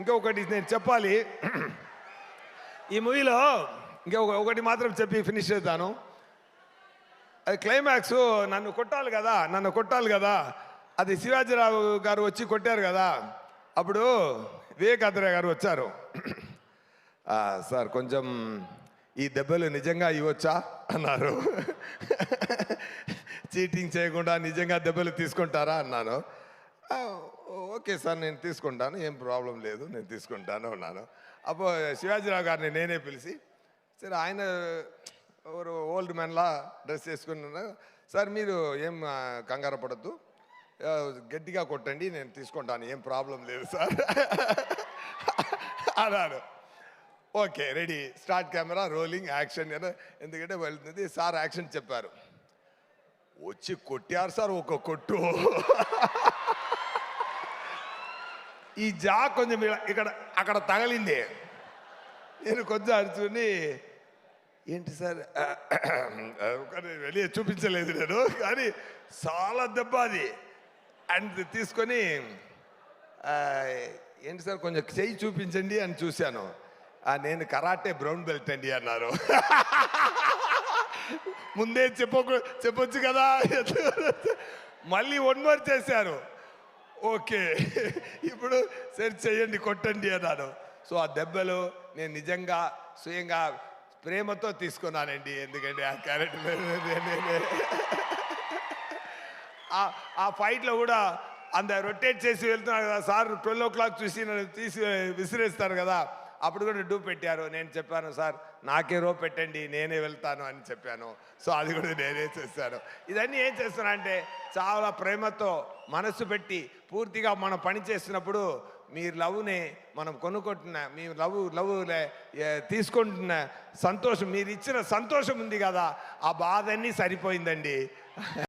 ఇంకొకటి నేను చెప్పాలి. ఈ మూవీలో ఒకటి మాత్రం చెప్పి ఫినిష్ చేస్తాను. అది క్లైమాక్స్ నన్ను కొట్టాలి కదా, అది శివాజీరావు గారు వచ్చి కొట్టారు కదా, అప్పుడు వివేకాంధ్ర గారు వచ్చారు. సార్ కొంచెం ఈ దెబ్బలు నిజంగా ఇవ్వచ్చా అన్నారు. చీటింగ్ చేయకుండా నిజంగా దెబ్బలు తీసుకుంటారా అన్నాను. ఓకే సార్ నేను తీసుకుంటాను, ఏం ప్రాబ్లం లేదు, నేను తీసుకుంటాను అన్నాను. అప్పుడు శివాజీరావు గారిని నేనే పిలిచి, సరే ఆయన ఎవరు ఓల్డ్ మ్యాన్లా డ్రెస్ వేసుకున్నాను, సార్ మీరు ఏం కంగారు పడద్దు, గట్టిగా కొట్టండి, నేను తీసుకుంటాను, ఏం ప్రాబ్లం లేదు సార్ అన్నాను. Okay ready, start camera rolling action. ఎందుకంటే వెళ్తుంది సార్, యాక్షన్ చెప్పారు. వచ్చి కొట్టారు సార్ ఒక కొట్టు. ఈ జా కొంచెం అక్కడ తగలింది. నేను కొంచెం అరుచుని, ఏంటి సార్ వెళ్ళి చూపించలేదు నేను, కానీ చాలా దెబ్బ అది. అండ్ తీసుకొని ఏంటి సార్ కొంచెం చెయ్యి చూపించండి అని చూశాను. నేను కరాటే బ్రౌన్ బెల్ట్ అండి అన్నారు. ముందే చెప్పొచ్చు కదా. మళ్ళీ 1 more చేశారు. ఓకే ఇప్పుడు సరే చెయ్యండి, కొట్టండి అన్నాను. సో ఆ దెబ్బలు నేను నిజంగా స్వయంగా ప్రేమతో తీసుకున్నానండి. ఎందుకంటే ఆ క్యారెక్టర్ ఆ ఫైట్లో కూడా రొటేట్ చేసి వెళ్తున్నారు కదా సార్, 12 o'clock చూసి నన్ను తీసి విసిరేస్తారు కదా, అప్పుడు కూడా డూ పెట్టారు. నేను చెప్పాను సార్ నాకే రో పెట్టండి, నేనే వెళ్తాను అని చెప్పాను. సో అది కూడా నేనే చేశాను. ఇదన్నీ ఏం చేస్తున్నా అంటే చాలా ప్రేమతో మనసు పెట్టి పూర్తిగా మనం పని చేస్తున్నప్పుడు మీ లవ్ని మనం కొనుక్కుంటున్న, మీ లవ్ తీసుకుంటున్న సంతోషం, మీరు ఇచ్చిన సంతోషం ఉంది కదా, ఆ బాధ అన్నీ సరిపోయిందండి.